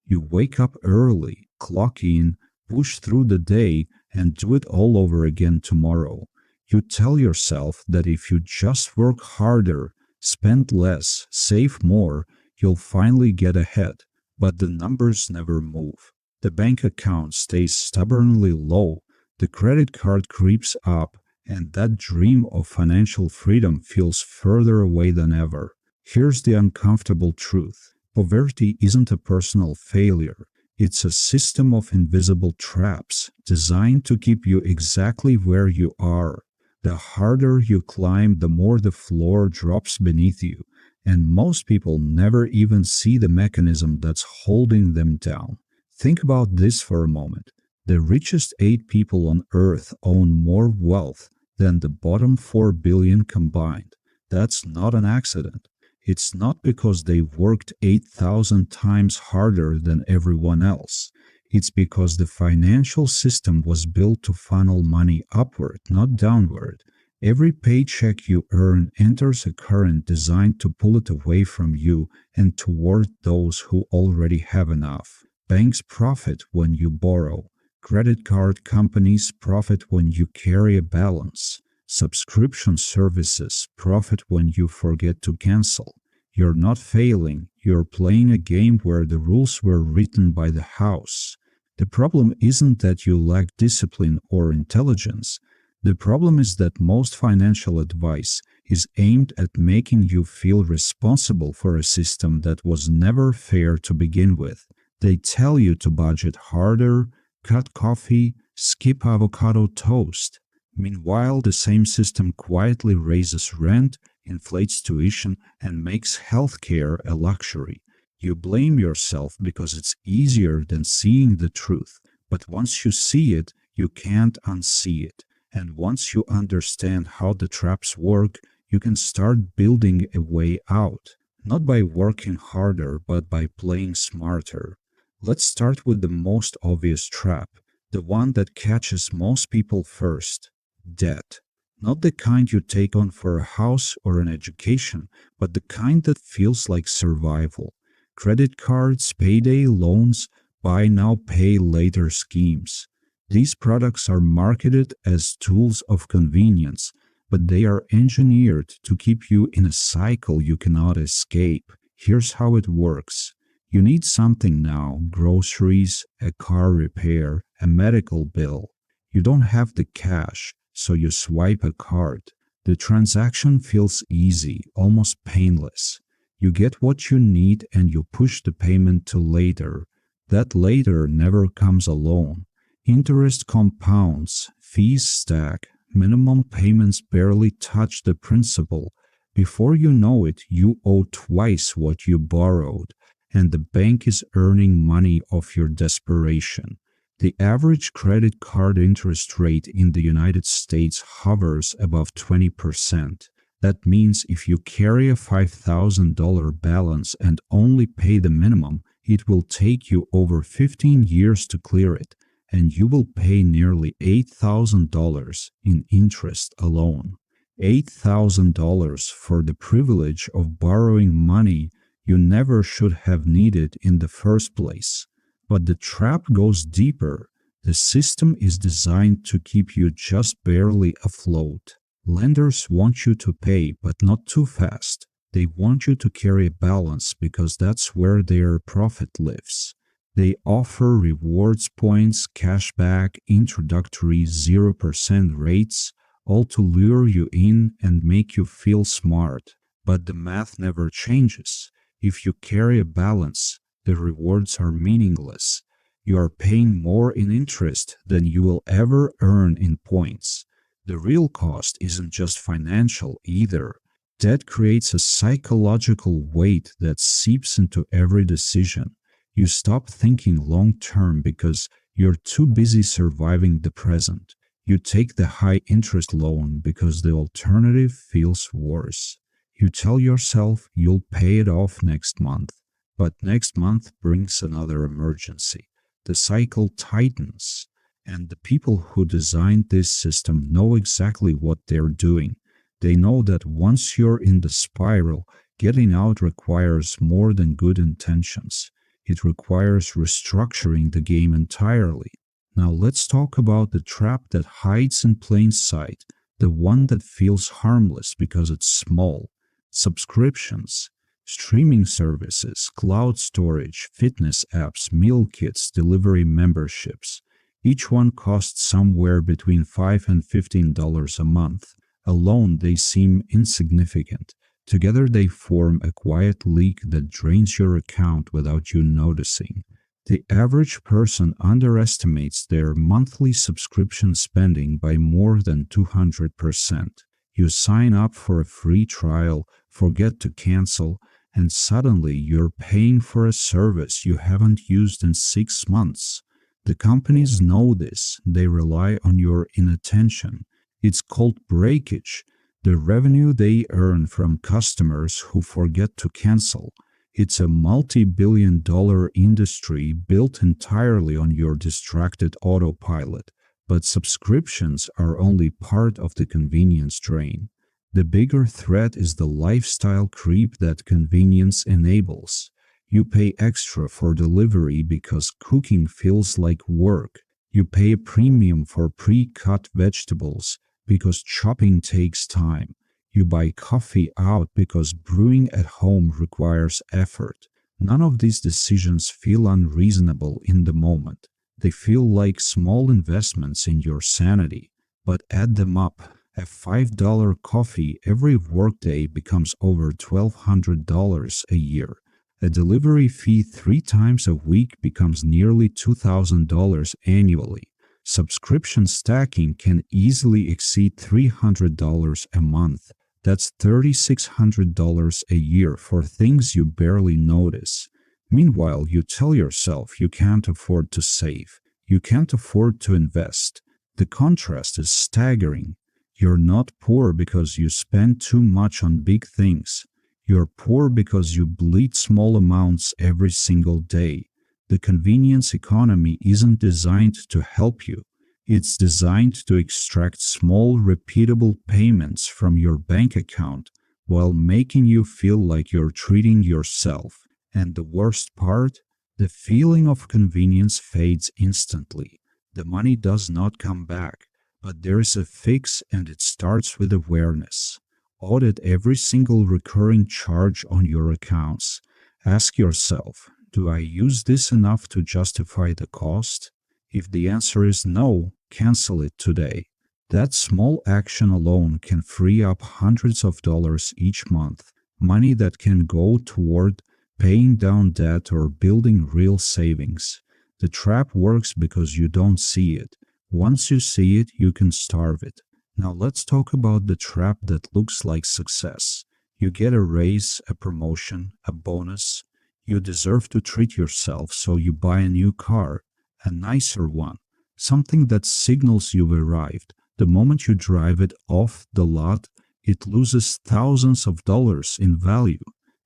You wake up early, clock in, push through the day, and do it all over again tomorrow. You tell yourself that if you just work harder, spend less, save more, you'll finally get ahead. But the numbers never move. The bank account stays stubbornly low, the credit card creeps up, and that dream of financial freedom feels further away than ever. Here's the uncomfortable truth. Poverty isn't a personal failure. It's a system of invisible traps designed to keep you exactly where you are. The harder you climb, the more the floor drops beneath you, and most people never even see the mechanism that's holding them down. Think about this for a moment. The richest 8 people on earth own more wealth than the bottom 4 billion combined. That's not an accident. It's not because they worked 8,000 times harder than everyone else. It's because the financial system was built to funnel money upward, not downward. Every paycheck you earn enters a current designed to pull it away from you and toward those who already have enough. Banks profit when you borrow. Credit card companies profit when you carry a balance. Subscription services profit when you forget to cancel. You're not failing, you're playing a game where the rules were written by the house. The problem isn't that you lack discipline or intelligence. The problem is that most financial advice is aimed at making you feel responsible for a system that was never fair to begin with. They tell you to budget harder, cut coffee, skip avocado toast. Meanwhile, the same system quietly raises rent, inflates tuition, and makes healthcare a luxury. You blame yourself because it's easier than seeing the truth. But once you see it, you can't unsee it. And once you understand how the traps work, you can start building a way out. Not by working harder, but by playing smarter. Let's start with the most obvious trap, the one that catches most people first. Debt. Not the kind you take on for a house or an education, but the kind that feels like survival. Credit cards, payday loans, buy now, pay later schemes. These products are marketed as tools of convenience, but they are engineered to keep you in a cycle you cannot escape. Here's how it works. You need something now: groceries, a car repair, a medical bill. You don't have the cash, so you swipe a card. The transaction feels easy, almost painless. You get what you need and you push the payment to later. That later never comes alone. Interest compounds, fees stack, minimum payments barely touch the principal. Before you know it, you owe twice what you borrowed, and the bank is earning money off your desperation. The average credit card interest rate in the United States hovers above 20%. That means if you carry a $5,000 balance and only pay the minimum, it will take you over 15 years to clear it, and you will pay nearly $8,000 in interest alone. $8,000 for the privilege of borrowing money you never should have needed in the first place. But the trap goes deeper. The system is designed to keep you just barely afloat. Lenders want you to pay, but not too fast. They want you to carry a balance because that's where their profit lives. They offer rewards points, cashback, introductory 0% rates, all to lure you in and make you feel smart. But the math never changes. If you carry a balance, the rewards are meaningless. You are paying more in interest than you will ever earn in points. The real cost isn't just financial either. Debt creates a psychological weight that seeps into every decision. You stop thinking long-term because you're too busy surviving the present. You take the high-interest loan because the alternative feels worse. You tell yourself you'll pay it off next month. But next month brings another emergency. The cycle tightens, and the people who designed this system know exactly what they're doing. They know that once you're in the spiral, getting out requires more than good intentions. It requires restructuring the game entirely. Now let's talk about the trap that hides in plain sight, the one that feels harmless because it's small. Subscriptions, streaming services, cloud storage, fitness apps, meal kits, delivery memberships. Each one costs somewhere between $5 and $15 a month. Alone, they seem insignificant. Together, they form a quiet leak that drains your account without you noticing. The average person underestimates their monthly subscription spending by more than 200%. You sign up for a free trial, forget to cancel, and suddenly you're paying for a service you haven't used in 6 months. The companies know this. They rely on your inattention. It's called breakage, the revenue they earn from customers who forget to cancel. It's a multi-billion-dollar industry built entirely on your distracted autopilot, but subscriptions are only part of the convenience drain. The bigger threat is the lifestyle creep that convenience enables. You pay extra for delivery because cooking feels like work. You pay a premium for pre-cut vegetables because chopping takes time. You buy coffee out because brewing at home requires effort. None of these decisions feel unreasonable in the moment. They feel like small investments in your sanity, but add them up. A $5 coffee every workday becomes over $1,200 a year. A delivery fee 3 times a week becomes nearly $2,000 annually. Subscription stacking can easily exceed $300 a month. That's $3,600 a year for things you barely notice. Meanwhile, you tell yourself you can't afford to save. You can't afford to invest. The contrast is staggering. You're not poor because you spend too much on big things. You're poor because you bleed small amounts every single day. The convenience economy isn't designed to help you. It's designed to extract small, repeatable payments from your bank account while making you feel like you're treating yourself. And the worst part? The feeling of convenience fades instantly. The money does not come back, but there is a fix, and it starts with awareness. Audit every single recurring charge on your accounts. Ask yourself, do I use this enough to justify the cost? If the answer is no, cancel it today. That small action alone can free up hundreds of dollars each month, money that can go toward paying down debt or building real savings. The trap works because you don't see it. Once you see it, you can starve it. Now let's talk about the trap that looks like success. You get a raise, a promotion, a bonus. You deserve to treat yourself, so you buy a new car, a nicer one, something that signals you've arrived. The moment you drive it off the lot, it loses thousands of dollars in value.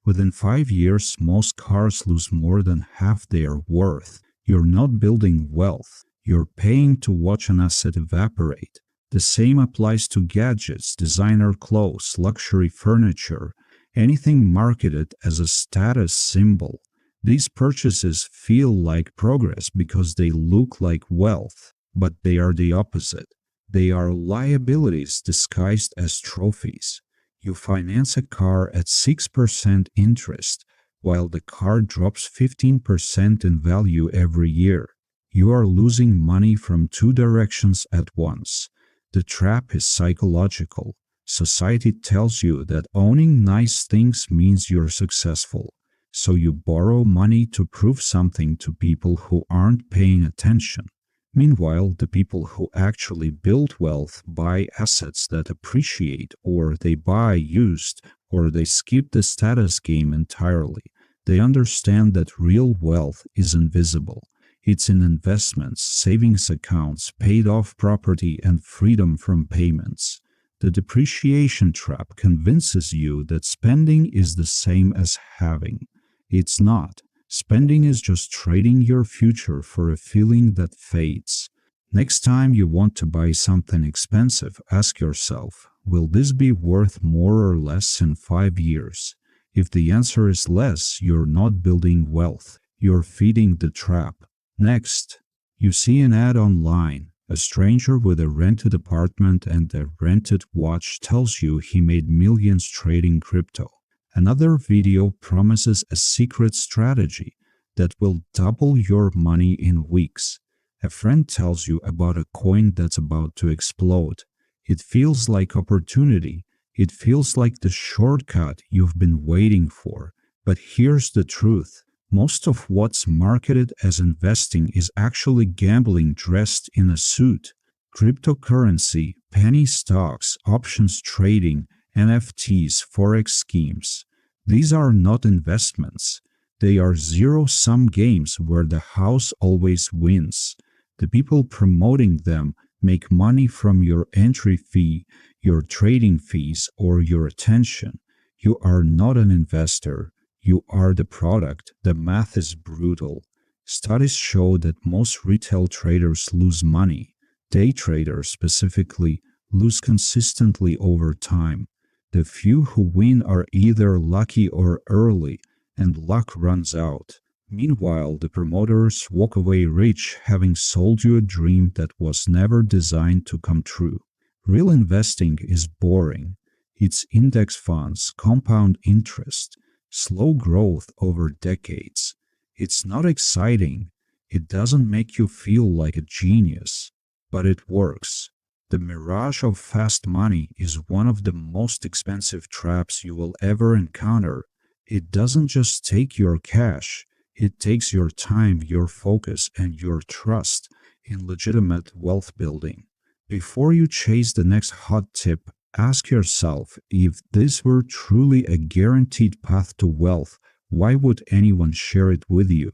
Within 5 years, most cars lose more than half their worth. You're not building wealth. You're paying to watch an asset evaporate. The same applies to gadgets, designer clothes, luxury furniture, anything marketed as a status symbol. These purchases feel like progress because they look like wealth, but they are the opposite. They are liabilities disguised as trophies. You finance a car at 6% interest, while the car drops 15% in value every year. You are losing money from two directions at once. The trap is psychological. Society tells you that owning nice things means you're successful. So you borrow money to prove something to people who aren't paying attention. Meanwhile, the people who actually build wealth buy assets that appreciate, or they buy used, or they skip the status game entirely. They understand that real wealth is invisible. It's in investments, savings accounts, paid-off property, and freedom from payments. The depreciation trap convinces you that spending is the same as having. It's not. Spending is just trading your future for a feeling that fades. Next time you want to buy something expensive, ask yourself, will this be worth more or less in 5 years? If the answer is less, you're not building wealth. You're feeding the trap. Next, you see an ad online. A stranger with a rented apartment and a rented watch tells you he made millions trading crypto. Another video promises a secret strategy that will double your money in weeks. A friend tells you about a coin that's about to explode. It feels like opportunity. It feels like the shortcut you've been waiting for. But here's the truth. Most of what's marketed as investing is actually gambling dressed in a suit. Cryptocurrency, penny stocks, options trading, NFTs, forex schemes. These are not investments. They are zero-sum games where the house always wins. The people promoting them make money from your entry fee, your trading fees, or your attention. You are not an investor. You are the product. The math is brutal. Studies show that most retail traders lose money. Day traders specifically lose consistently over time. The few who win are either lucky or early, and luck runs out. Meanwhile, the promoters walk away rich, having sold you a dream that was never designed to come true. Real investing is boring. It's index funds, compound interest, slow growth over decades. It's not exciting. It doesn't make you feel like a genius, but it works. The mirage of fast money is one of the most expensive traps you will ever encounter. It doesn't just take your cash, it takes your time, your focus, and your trust in legitimate wealth building. Before you chase the next hot tip, ask yourself, if this were truly a guaranteed path to wealth, why would anyone share it with you?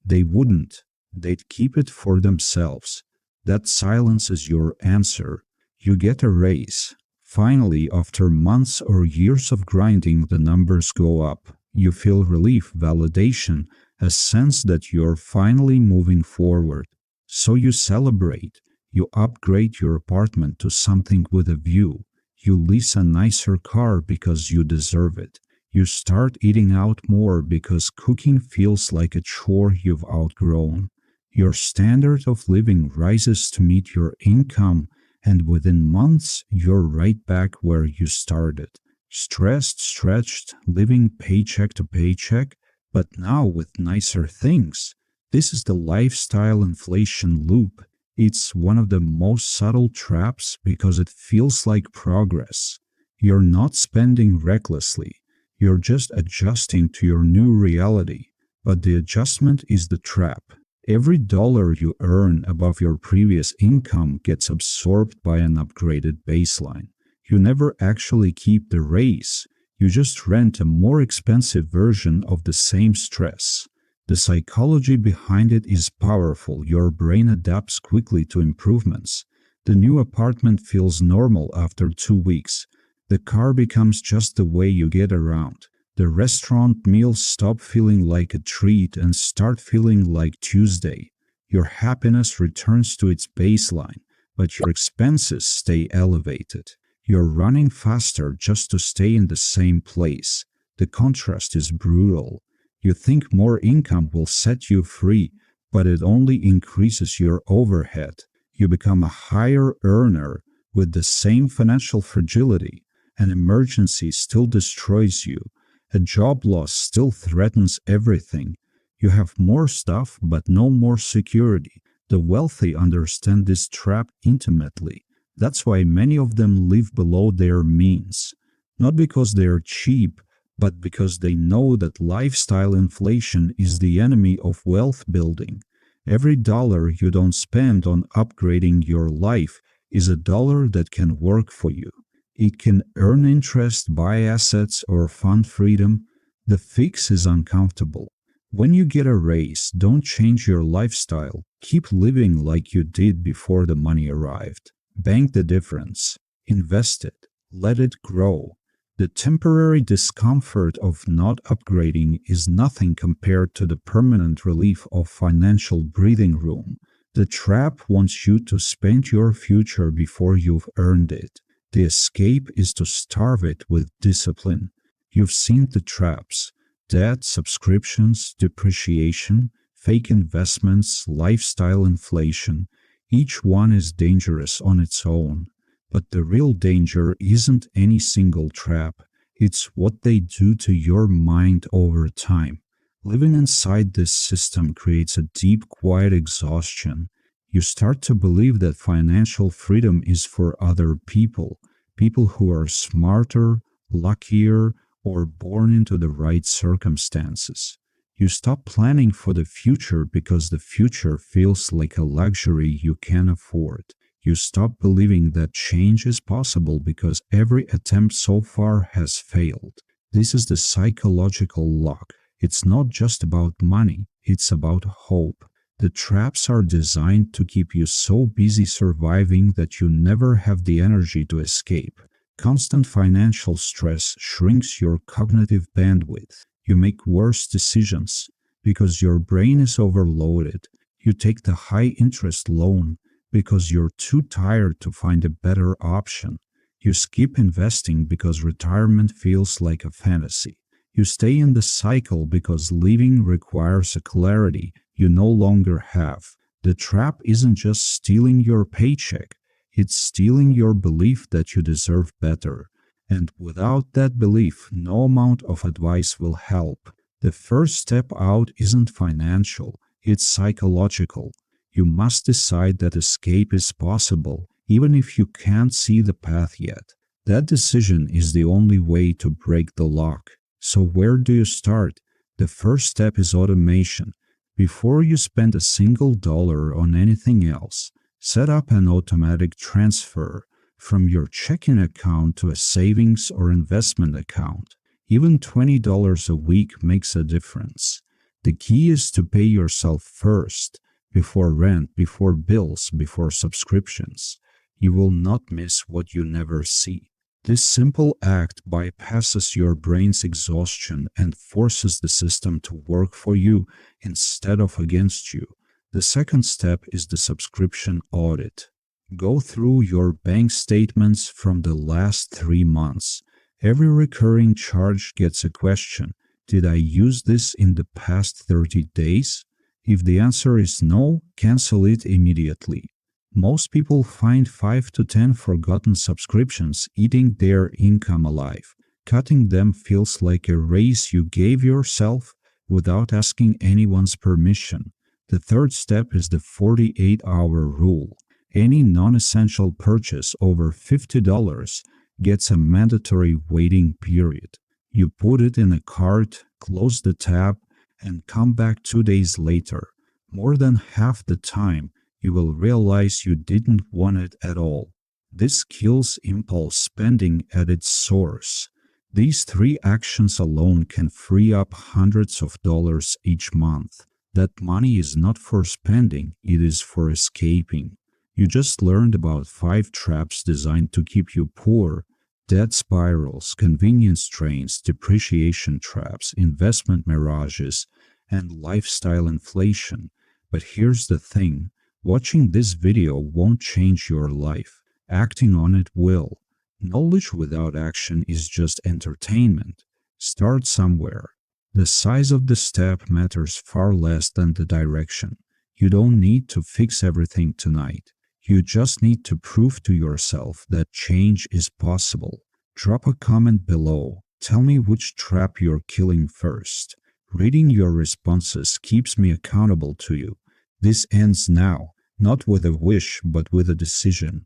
They wouldn't. They'd keep it for themselves. That silence is your answer. You get a raise. Finally, after months or years of grinding, the numbers go up. You feel relief, validation, a sense that you're finally moving forward. So you celebrate. You upgrade your apartment to something with a view. You lease a nicer car because you deserve it. You start eating out more because cooking feels like a chore you've outgrown. Your standard of living rises to meet your income, and within months, you're right back where you started. Stressed, stretched, living paycheck to paycheck, but now with nicer things. This is the lifestyle inflation loop. It's one of the most subtle traps because it feels like progress. You're not spending recklessly. You're just adjusting to your new reality. But the adjustment is the trap. Every dollar you earn above your previous income gets absorbed by an upgraded baseline. You never actually keep the raise. You just rent a more expensive version of the same stress. The psychology behind it is powerful. Your brain adapts quickly to improvements. The new apartment feels normal after 2 weeks. The car becomes just the way you get around. The restaurant meals stop feeling like a treat and start feeling like Tuesday. Your happiness returns to its baseline, but your expenses stay elevated. You're running faster just to stay in the same place. The contrast is brutal. You think more income will set you free, but it only increases your overhead. You become a higher earner with the same financial fragility. An emergency still destroys you. A job loss still threatens everything. You have more stuff, but no more security. The wealthy understand this trap intimately. That's why many of them live below their means. Not because they are cheap, but because they know that lifestyle inflation is the enemy of wealth building. Every dollar you don't spend on upgrading your life is a dollar that can work for you. It can earn interest, buy assets, or fund freedom. The fix is uncomfortable. When you get a raise, don't change your lifestyle. Keep living like you did before the money arrived. Bank the difference. Invest it. Let it grow. The temporary discomfort of not upgrading is nothing compared to the permanent relief of financial breathing room. The trap wants you to spend your future before you've earned it. The escape is to starve it with discipline. You've seen the traps. Debt, subscriptions, depreciation, fake investments, lifestyle inflation. Each one is dangerous on its own. But the real danger isn't any single trap. It's what they do to your mind over time. Living inside this system creates a deep, quiet exhaustion. You start to believe that financial freedom is for other people, people who are smarter, luckier, or born into the right circumstances. You stop planning for the future because the future feels like a luxury you can't afford. You stop believing that change is possible because every attempt so far has failed. This is the psychological lock. It's not just about money, it's about hope. The traps are designed to keep you so busy surviving that you never have the energy to escape. Constant financial stress shrinks your cognitive bandwidth. You make worse decisions because your brain is overloaded. You take the high interest loan because you're too tired to find a better option. You skip investing because retirement feels like a fantasy. You stay in the cycle because living requires a clarity you no longer have. The trap isn't just stealing your paycheck, it's stealing your belief that you deserve better. And without that belief, no amount of advice will help. The first step out isn't financial, it's psychological. You must decide that escape is possible, even if you can't see the path yet. That decision is the only way to break the lock. So where do you start? The first step is automation. Before you spend a single dollar on anything else, set up an automatic transfer from your checking account to a savings or investment account. Even $20 a week makes a difference. The key is to pay yourself first, before rent, before bills, before subscriptions. You will not miss what you never see. This simple act bypasses your brain's exhaustion and forces the system to work for you instead of against you. The second step is the subscription audit. Go through your bank statements from the last 3 months. Every recurring charge gets a question. Did I use this in the past 30 days? If the answer is no, cancel it immediately. Most people find 5 to 10 forgotten subscriptions eating their income alive. Cutting them feels like a raise you gave yourself without asking anyone's permission. The third step is the 48-hour rule. Any non-essential purchase over $50 gets a mandatory waiting period. You put it in a cart, close the tab, and come back 2 days later. More than half the time, you will realize you didn't want it at all. This kills impulse spending at its source. These 3 actions alone can free up hundreds of dollars each month. That money is not for spending, it is for escaping. You just learned about 5 traps designed to keep you poor: debt spirals, convenience trains, depreciation traps, investment mirages, and lifestyle inflation. But here's the thing. Watching this video won't change your life. Acting on it will. Knowledge without action is just entertainment. Start somewhere. The size of the step matters far less than the direction. You don't need to fix everything tonight. You just need to prove to yourself that change is possible. Drop a comment below. Tell me which trap you're killing first. Reading your responses keeps me accountable to you. This ends now, not with a wish but with a decision.